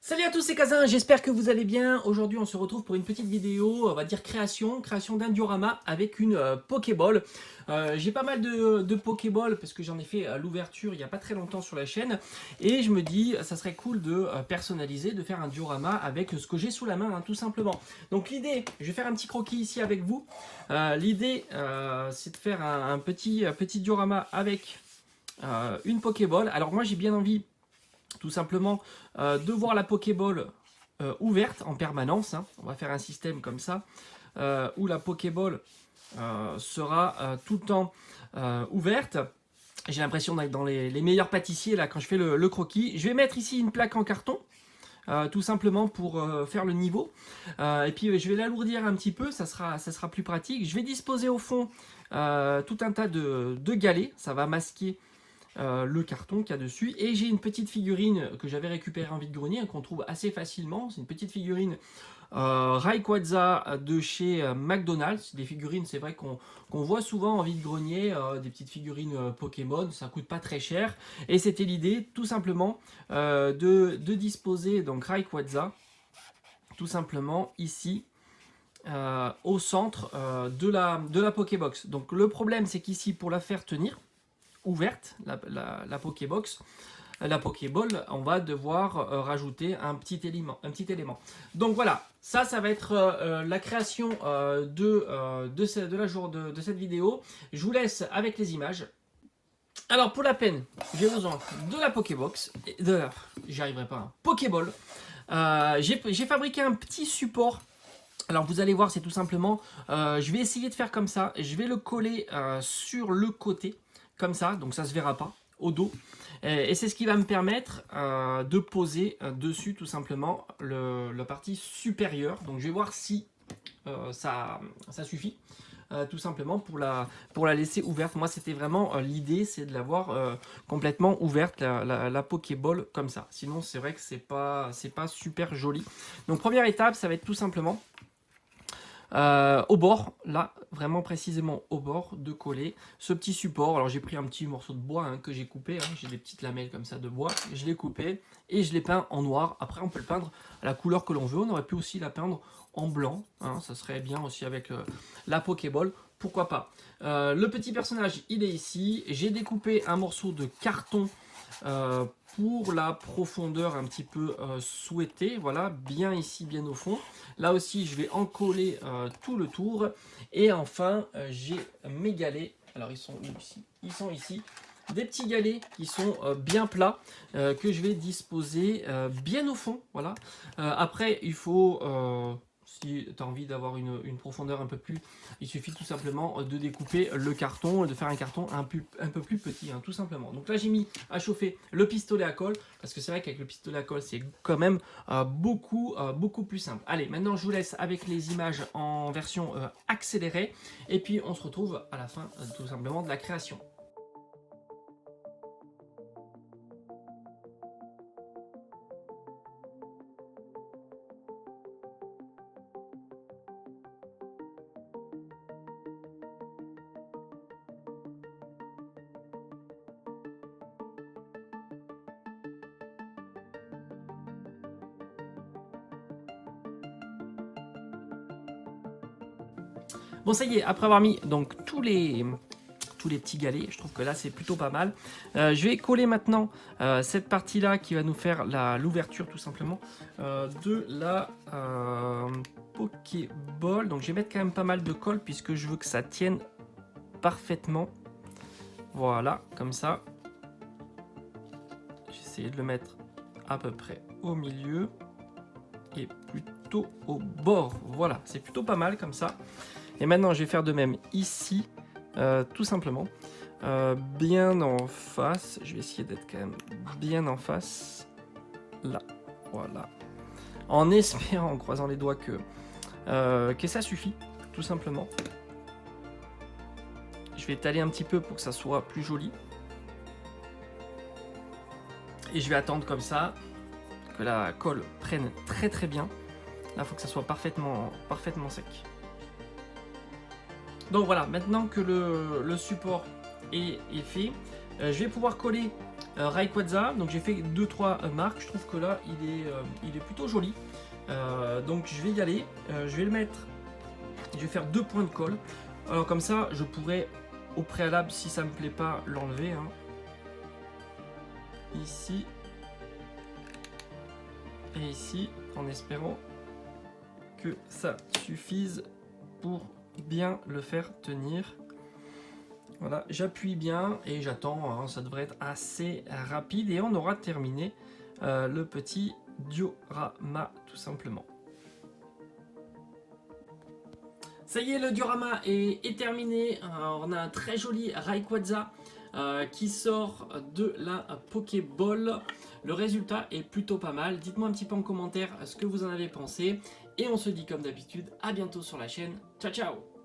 Salut à tous, c'est Kazin, j'espère que vous allez bien. Aujourd'hui on se retrouve pour une petite vidéo, on va dire création d'un diorama avec une Pokéball. J'ai pas mal de Pokéball parce que j'en ai fait l'ouverture il n'y a pas très longtemps sur la chaîne. Et je me dis, ça serait cool de personnaliser, de faire un diorama avec ce que j'ai sous la main, hein, tout simplement. Donc l'idée, je vais faire un petit croquis ici avec vous. L'idée c'est de faire un petit diorama avec une Pokéball. Alors moi j'ai bien envie tout simplement de voir la Pokéball ouverte en permanence, hein. On va faire un système comme ça, où la Pokéball sera tout le temps ouverte. J'ai l'impression d'être dans les meilleurs pâtissiers là quand je fais le croquis. Je vais mettre ici une plaque en carton. Tout simplement pour faire le niveau. Et puis je vais l'alourdir un petit peu, ça sera plus pratique. Je vais disposer au fond tout un tas de galets, ça va masquer le carton qu'il y a dessus. Et j'ai une petite figurine que j'avais récupérée en vide-grenier, hein, qu'on trouve assez facilement. C'est une petite figurine Rayquaza de chez McDonald's. Des figurines, c'est vrai qu'on voit souvent en vide-grenier, des petites figurines Pokémon, ça coûte pas très cher. Et c'était l'idée, tout simplement, de disposer donc Rayquaza, tout simplement ici, au centre de la Pokébox. Donc le problème, c'est qu'ici, pour la faire tenir ouverte, la Pokébox, la Pokéball, on va devoir rajouter un petit élément. Donc voilà, ça va être la création de cette vidéo. Je vous laisse avec les images. Alors pour la peine, j'ai besoin de la Pokébox, j'y arriverai pas, hein, Pokéball. J'ai fabriqué un petit support. Alors vous allez voir, c'est tout simplement, je vais essayer de faire comme ça. Je vais le coller sur le côté, comme ça, donc ça ne se verra pas, au dos. Et c'est ce qui va me permettre de poser dessus tout simplement la partie supérieure. Donc je vais voir si ça suffit. Tout simplement pour la laisser ouverte. Moi c'était vraiment l'idée, c'est de l'avoir complètement ouverte, la Pokéball comme ça. Sinon c'est vrai que c'est pas super joli. Donc première étape, ça va être tout simplement au bord, là, vraiment précisément au bord, de coller ce petit support. Alors j'ai pris un petit morceau de bois, hein, que j'ai coupé, hein. J'ai des petites lamelles comme ça de bois, je l'ai coupé et je l'ai peint en noir. Après on peut le peindre à la couleur que l'on veut, on aurait pu aussi la peindre en blanc, hein. Ça serait bien aussi avec la Pokéball, pourquoi pas. Le petit personnage, il est ici, j'ai découpé un morceau de carton pour la profondeur un petit peu souhaitée, voilà, bien ici, bien au fond. Là aussi, je vais en coller tout le tour. Et enfin, j'ai mes galets. Alors, ils sont où ici? Ils sont ici. Des petits galets qui sont bien plats, que je vais disposer bien au fond, voilà. Après, il faut... si tu as envie d'avoir une profondeur un peu plus, il suffit tout simplement de découper le carton, de faire un carton un peu plus petit, hein, tout simplement. Donc là j'ai mis à chauffer le pistolet à colle, parce que c'est vrai qu'avec le pistolet à colle c'est quand même beaucoup plus simple. Allez, maintenant je vous laisse avec les images en version accélérée, et puis on se retrouve à la fin tout simplement de la création. Bon ça y est, après avoir mis donc tous les petits galets, je trouve que là c'est plutôt pas mal. Je vais coller maintenant cette partie là qui va nous faire l'ouverture tout simplement de la Pokéball. Donc je vais mettre quand même pas mal de colle puisque je veux que ça tienne parfaitement. Voilà, comme ça. J'ai essayé de le mettre à peu près au milieu et plutôt au bord. Voilà, c'est plutôt pas mal comme ça. Et maintenant je vais faire de même ici. Tout simplement, bien en face. Je vais essayer d'être quand même bien en face. Là, voilà. En espérant, en croisant les doigts que ça suffit, tout simplement. Je vais étaler un petit peu pour que ça soit plus joli. Et je vais attendre comme ça que la colle prenne très bien. Là, il faut que ça soit parfaitement sec. Donc voilà, maintenant que le support est fait, je vais pouvoir coller Rayquaza. Donc j'ai fait 2-3 marques, je trouve que là il est plutôt joli. Donc je vais y aller, je vais le mettre, je vais faire 2 points de colle. Alors comme ça je pourrais au préalable, si ça me plaît pas, l'enlever. Hein. Ici et ici, en espérant que ça suffise pour bien le faire tenir. Voilà, j'appuie bien et j'attends, hein, ça devrait être assez rapide et on aura terminé le petit diorama tout simplement. Ça y est, le diorama est terminé. On a un très joli Rayquaza qui sort de la Pokéball. Le résultat est plutôt pas mal. Dites-moi un petit peu en commentaire ce que vous en avez pensé. Et on se dit comme d'habitude, à bientôt sur la chaîne. Ciao ciao!